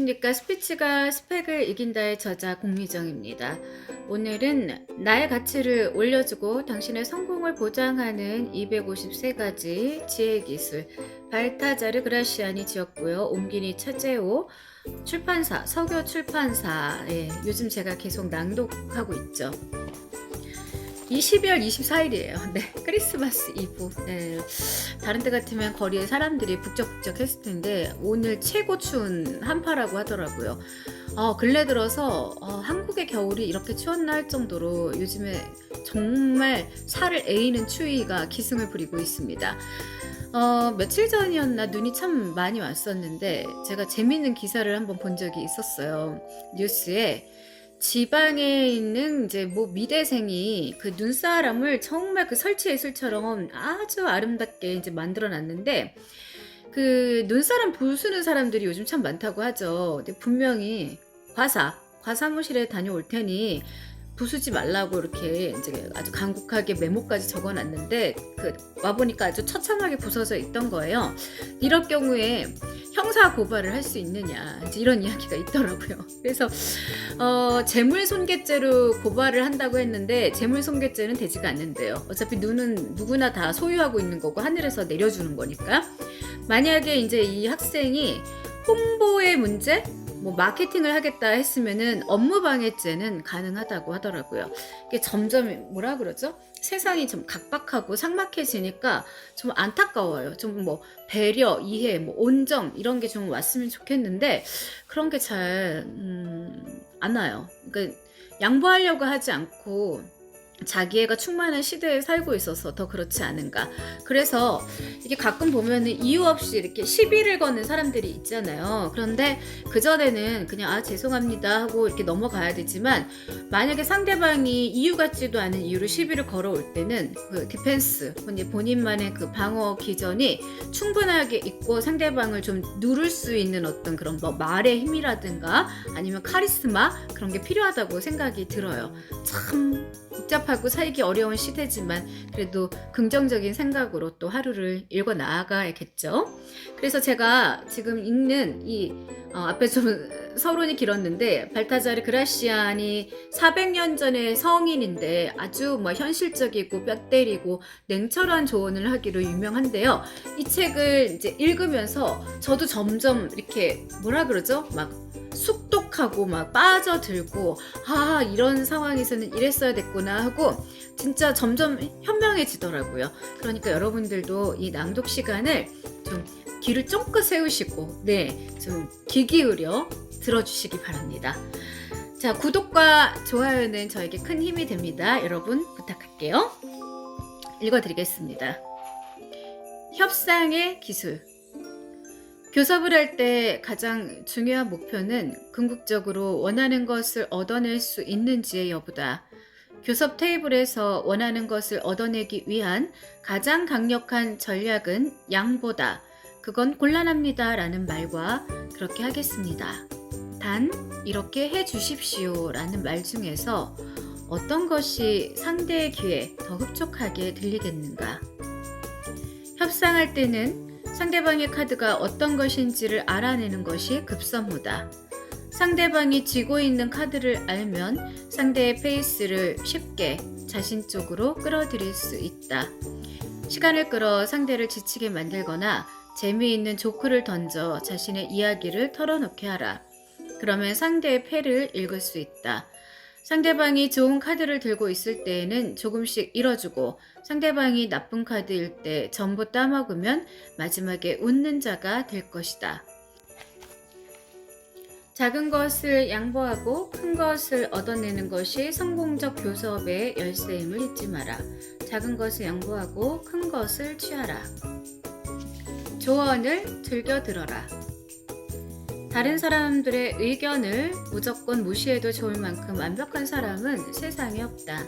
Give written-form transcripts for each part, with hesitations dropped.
안녕하십니까. 스피치가 스펙을 이긴다의 저자 공미정입니다. 오늘은 나의 가치를 올려주고 당신의 성공을 보장하는 253가지 지혜 기술 발타자르 그라시안이 지었고요. 옴기니 차제오 출판사 서교 출판사에 요즘 제가 계속 낭독하고 있죠. 이 12월 24일이에요. 네, 크리스마스 이브. 네, 다른 때 같으면 거리에 사람들이 북적북적 했을 텐데 오늘 최고 추운 한파라고 하더라고요. 근래 들어서 한국의 겨울이 이렇게 추웠나 할 정도로 요즘에 정말 살을 에이는 추위가 기승을 부리고 있습니다. 며칠 전이었나 눈이 참 많이 왔었는데 제가 재밌는 기사를 한번 본 적이 있었어요. 뉴스에 지방에 있는 이제 뭐 미대생이 그 눈사람을 정말 그 설치 예술처럼 아주 아름답게 이제 만들어 놨는데 그 눈사람 부수는 사람들이 요즘 참 많다고 하죠. 근데 분명히 과사무실에 다녀올 테니 부수지 말라고 이렇게 이제 아주 간곡하게 메모까지 적어 놨는데 그 와보니까 아주 처참하게 부서져 있던 거예요. 이럴 경우에 형사 고발을 할 수 있느냐 이제 이런 이야기가 있더라고요. 그래서 재물손괴죄로 고발을 한다고 했는데 재물손괴죄는 되지가 않는데요. 어차피 눈은 누구나 다 소유하고 있는 거고 하늘에서 내려주는 거니까. 만약에 이제 이 학생이 홍보의 문제, 뭐 마케팅을 하겠다 했으면은 업무방해죄는 가능하다고 하더라고요. 이게 점점 뭐라 그러죠? 세상이 좀 각박하고 삭막해지니까 좀 안타까워요. 좀 뭐 배려, 이해, 뭐 온정 이런 게 좀 왔으면 좋겠는데 그런 게 잘 안 와요. 그러니까 양보하려고 하지 않고 자기애가 충만한 시대에 살고 있어서 더 그렇지 않은가. 그래서 이게 가끔 보면은 이유 없이 이렇게 시비를 거는 사람들이 있잖아요. 그런데 그전에는 그냥 죄송합니다 하고 이렇게 넘어가야 되지만 만약에 상대방이 이유 같지도 않은 이유로 시비를 걸어올 때는 그 디펜스, 본인만의 그 방어 기전이 충분하게 있고 상대방을 좀 누를 수 있는 어떤 그런 뭐 말의 힘이라든가 아니면 카리스마 그런 게 필요하다고 생각이 들어요. 참 복잡하고 살기 어려운 시대지만 그래도 긍정적인 생각으로 또 하루를 읽어 나아가야겠죠. 그래서 제가 지금 읽는 이 앞에 좀 서론이 길었는데 발타자르 그라시안이 400년 전의 성인인데 아주 뭐 현실적이고 뼈 때리고 냉철한 조언을 하기로 유명한데요. 이 책을 이제 읽으면서 저도 점점 이렇게 뭐라 그러죠? 막 숙독하고 막 빠져들고 이런 상황에서는 이랬어야 됐구나 하고 진짜 점점 현명해지더라고요. 그러니까 여러분들도 이 낭독 시간을 좀 귀를 쫑긋 세우시고 좀 귀 기울여 들어주시기 바랍니다. 자, 구독과 좋아요는 저에게 큰 힘이 됩니다. 여러분 부탁할게요. 읽어드리겠습니다. 협상의 기술. 교섭을 할 때 가장 중요한 목표는 궁극적으로 원하는 것을 얻어낼 수 있는지의 여부다. 교섭 테이블에서 원하는 것을 얻어내기 위한 가장 강력한 전략은 양보다. 그건 곤란합니다 라는 말과 그렇게 하겠습니다. 단 이렇게 해 주십시오 라는 말 중에서 어떤 것이 상대의 귀에 더 흡족하게 들리겠는가? 협상할 때는 상대방의 카드가 어떤 것인지를 알아내는 것이 급선무다. 상대방이 쥐고 있는 카드를 알면 상대의 페이스를 쉽게 자신 쪽으로 끌어들일 수 있다. 시간을 끌어 상대를 지치게 만들거나 재미있는 조크를 던져 자신의 이야기를 털어놓게 하라. 그러면 상대의 패를 읽을 수 있다. 상대방이 좋은 카드를 들고 있을 때에는 조금씩 잃어주고 상대방이 나쁜 카드일 때 전부 따먹으면 마지막에 웃는 자가 될 것이다. 작은 것을 양보하고 큰 것을 얻어내는 것이 성공적 교섭의 열쇠임을 잊지 마라. 작은 것을 양보하고 큰 것을 취하라. 조언을 즐겨 들어라. 다른 사람들의 의견을 무조건 무시해도 좋을 만큼 완벽한 사람은 세상에 없다.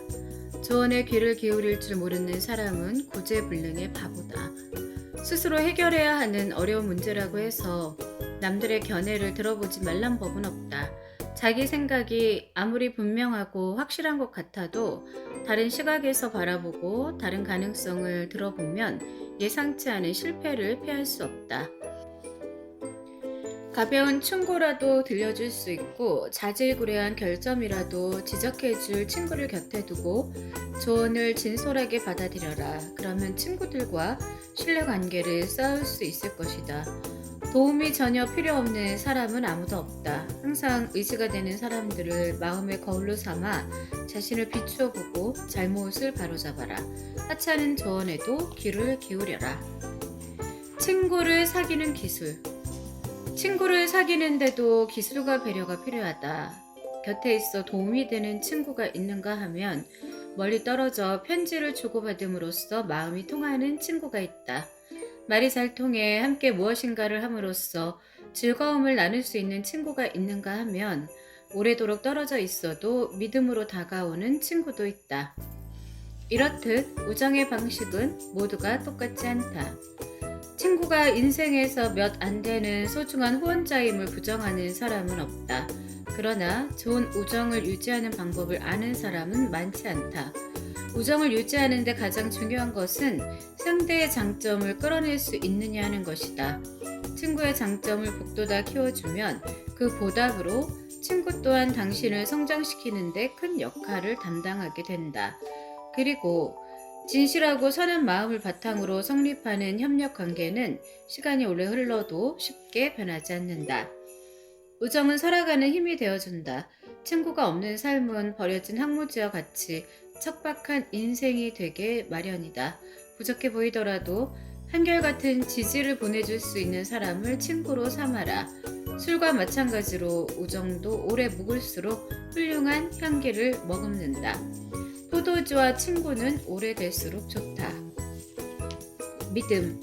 조언에 귀를 기울일 줄 모르는 사람은 구제불능의 바보다. 스스로 해결해야 하는 어려운 문제라고 해서 남들의 견해를 들어보지 말란 법은 없다. 자기 생각이 아무리 분명하고 확실한 것 같아도 다른 시각에서 바라보고 다른 가능성을 들어보면 예상치 않은 실패를 피할 수 없다. 가벼운 충고라도 들려줄 수 있고 자질구레한 결점이라도 지적해줄 친구를 곁에 두고 조언을 진솔하게 받아들여라. 그러면 친구들과 신뢰관계를 쌓을 수 있을 것이다. 도움이 전혀 필요 없는 사람은 아무도 없다. 항상 의지가 되는 사람들을 마음의 거울로 삼아 자신을 비추어 보고 잘못을 바로잡아라. 하찮은 조언에도 귀를 기울여라. 친구를 사귀는 기술. 친구를 사귀는데도 기술과 배려가 필요하다. 곁에 있어 도움이 되는 친구가 있는가 하면 멀리 떨어져 편지를 주고받음으로써 마음이 통하는 친구가 있다. 말이 잘 통해 함께 무엇인가를 함으로써 즐거움을 나눌 수 있는 친구가 있는가 하면 오래도록 떨어져 있어도 믿음으로 다가오는 친구도 있다. 이렇듯 우정의 방식은 모두가 똑같지 않다. 친구가 인생에서 몇 안 되는 소중한 후원자임을 부정하는 사람은 없다. 그러나 좋은 우정을 유지하는 방법을 아는 사람은 많지 않다. 우정을 유지하는 데 가장 중요한 것은 상대의 장점을 끌어낼 수 있느냐 하는 것이다. 친구의 장점을 북돋아 키워주면 그 보답으로 친구 또한 당신을 성장시키는 데 큰 역할을 담당하게 된다. 그리고 진실하고 선한 마음을 바탕으로 성립하는 협력 관계는 시간이 오래 흘러도 쉽게 변하지 않는다. 우정은 살아가는 힘이 되어준다. 친구가 없는 삶은 버려진 황무지와 같이 척박한 인생이 되게 마련이다. 부족해 보이더라도 한결같은 지지를 보내줄 수 있는 사람을 친구로 삼아라. 술과 마찬가지로 우정도 오래 묵을수록 훌륭한 향기를 머금는다. 포도주와 친구는 오래될수록 좋다. 믿음.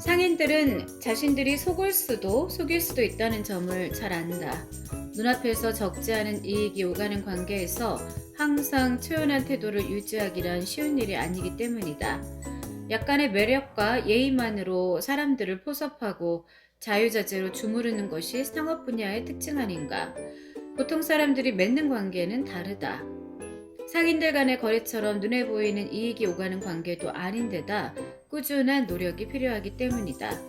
상인들은 자신들이 속일 수도 있다는 점을 잘 안다. 눈앞에서 적지 않은 이익이 오가는 관계에서 항상 초연한 태도를 유지하기란 쉬운 일이 아니기 때문이다. 약간의 매력과 예의만으로 사람들을 포섭하고 자유자재로 주무르는 것이 상업 분야의 특징 아닌가. 보통 사람들이 맺는 관계는 다르다. 상인들 간의 거래처럼 눈에 보이는 이익이 오가는 관계도 아닌데다 꾸준한 노력이 필요하기 때문이다.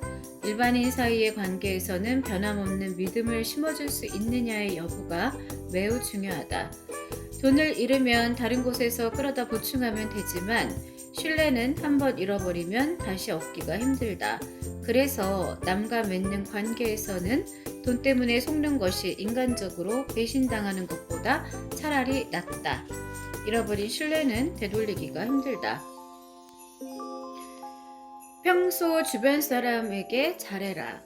일반인 사이의 관계에서는 변함없는 믿음을 심어줄 수 있느냐의 여부가 매우 중요하다. 돈을 잃으면 다른 곳에서 끌어다 보충하면 되지만 신뢰는 한번 잃어버리면 다시 얻기가 힘들다. 그래서 남과 맺는 관계에서는 돈 때문에 속는 것이 인간적으로 배신당하는 것보다 차라리 낫다. 잃어버린 신뢰는 되돌리기가 힘들다. 평소 주변 사람에게 잘해라.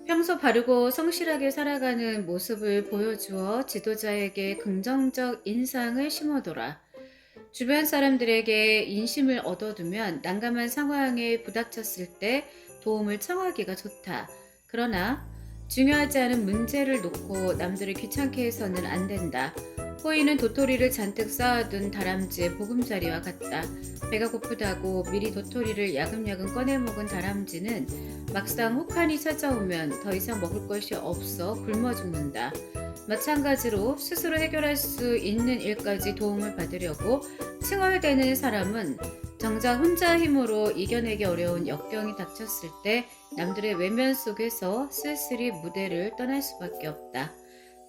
평소 바르고 성실하게 살아가는 모습을 보여주어 지도자에게 긍정적 인상을 심어둬라. 주변 사람들에게 인심을 얻어두면 난감한 상황에 부닥쳤을 때 도움을 청하기가 좋다. 그러나 중요하지 않은 문제를 놓고 남들을 귀찮게 해서는 안 된다. 호의는 도토리를 잔뜩 쌓아둔 다람쥐의 보금자리와 같다. 배가 고프다고 미리 도토리를 야금야금 꺼내 먹은 다람쥐는 막상 혹한이 찾아오면 더 이상 먹을 것이 없어 굶어 죽는다. 마찬가지로 스스로 해결할 수 있는 일까지 도움을 받으려고 칭얼대는 사람은 정작 혼자 힘으로 이겨내기 어려운 역경이 닥쳤을 때 남들의 외면 속에서 쓸쓸히 무대를 떠날 수밖에 없다.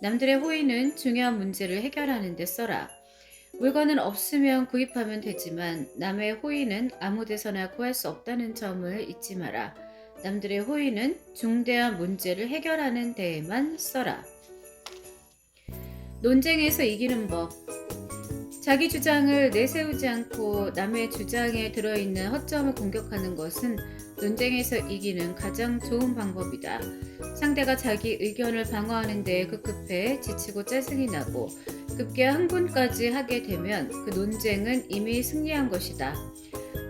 남들의 호의는 중요한 문제를 해결하는 데 써라. 물건은 없으면 구입하면 되지만 남의 호의는 아무 데서나 구할 수 없다는 점을 잊지 마라. 남들의 호의는 중대한 문제를 해결하는 데에만 써라. 논쟁에서 이기는 법. 자기 주장을 내세우지 않고 남의 주장에 들어있는 허점을 공격하는 것은 논쟁에서 이기는 가장 좋은 방법이다. 상대가 자기 의견을 방어하는 데 급급해 지치고 짜증이 나고 급기야 흥분까지 하게 되면 그 논쟁은 이미 승리한 것이다.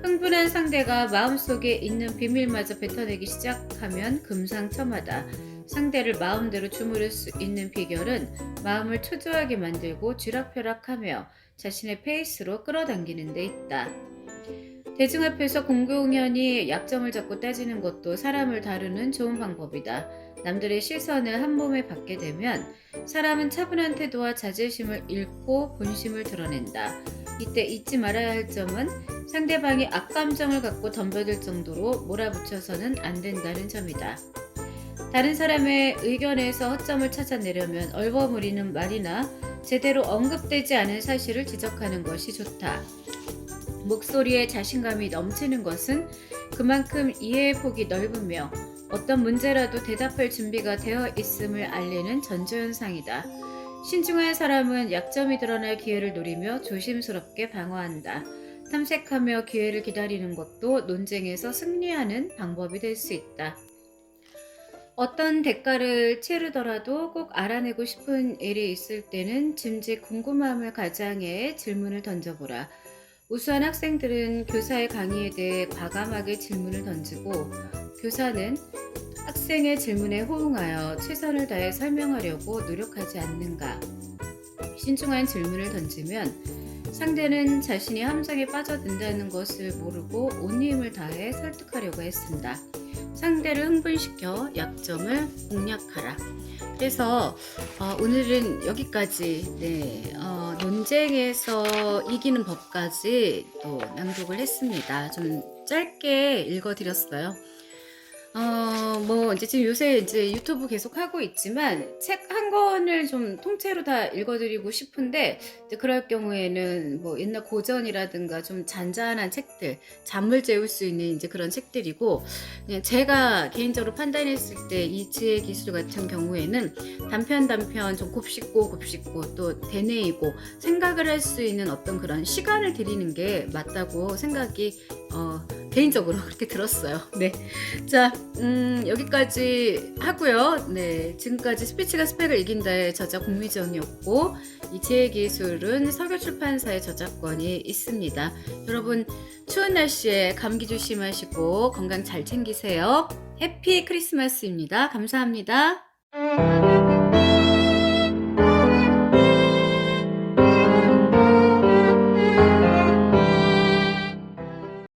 흥분한 상대가 마음속에 있는 비밀마저 뱉어내기 시작하면 금상첨화다. 상대를 마음대로 주무를 수 있는 비결은 마음을 초조하게 만들고 쥐락펴락하며 자신의 페이스로 끌어당기는 데 있다. 대중 앞에서 공공연히 약점을 잡고 따지는 것도 사람을 다루는 좋은 방법이다. 남들의 시선을 한 몸에 받게 되면 사람은 차분한 태도와 자제심을 잃고 본심을 드러낸다. 이때 잊지 말아야 할 점은 상대방이 악감정을 갖고 덤벼들 정도로 몰아붙여서는 안 된다는 점이다. 다른 사람의 의견에서 허점을 찾아내려면 얼버무리는 말이나 제대로 언급되지 않은 사실을 지적하는 것이 좋다. 목소리에 자신감이 넘치는 것은 그만큼 이해의 폭이 넓으며 어떤 문제라도 대답할 준비가 되어 있음을 알리는 전조현상이다. 신중한 사람은 약점이 드러날 기회를 노리며 조심스럽게 방어한다. 탐색하며 기회를 기다리는 것도 논쟁에서 승리하는 방법이 될 수 있다. 어떤 대가를 치르더라도 꼭 알아내고 싶은 일이 있을 때는 짐짓 궁금함을 가장해 질문을 던져보라. 우수한 학생들은 교사의 강의에 대해 과감하게 질문을 던지고 교사는 학생의 질문에 호응하여 최선을 다해 설명하려고 노력하지 않는가. 신중한 질문을 던지면 상대는 자신이 함정에 빠져든다는 것을 모르고 온 힘을 다해 설득하려고 했습니다. 상대를 흥분시켜 약점을 공략하라. 그래서 오늘은 여기까지 논쟁에서 이기는 법까지 또 낭독을 했습니다. 좀 짧게 읽어드렸어요. 이제 지금 요새 이제 유튜브 계속 하고 있지만 책 한 권을 좀 통째로 다 읽어드리고 싶은데 이제 그럴 경우에는 뭐 옛날 고전이라든가 좀 잔잔한 책들, 잠을 재울 수 있는 이제 그런 책들이고, 그냥 제가 개인적으로 판단했을 때 이 지혜 기술 같은 경우에는 단편 좀 곱씹고 또 되뇌이고 생각을 할 수 있는 어떤 그런 시간을 드리는 게 맞다고 생각이 개인적으로 그렇게 들었어요. 네. 자, 여기까지 하고요. 네. 지금까지 스피치가 스펙을 이긴다의 저자 공미정이었고, 이 지혜기술은 서교출판사의 저작권이 있습니다. 여러분, 추운 날씨에 감기 조심하시고 건강 잘 챙기세요. 해피 크리스마스입니다. 감사합니다.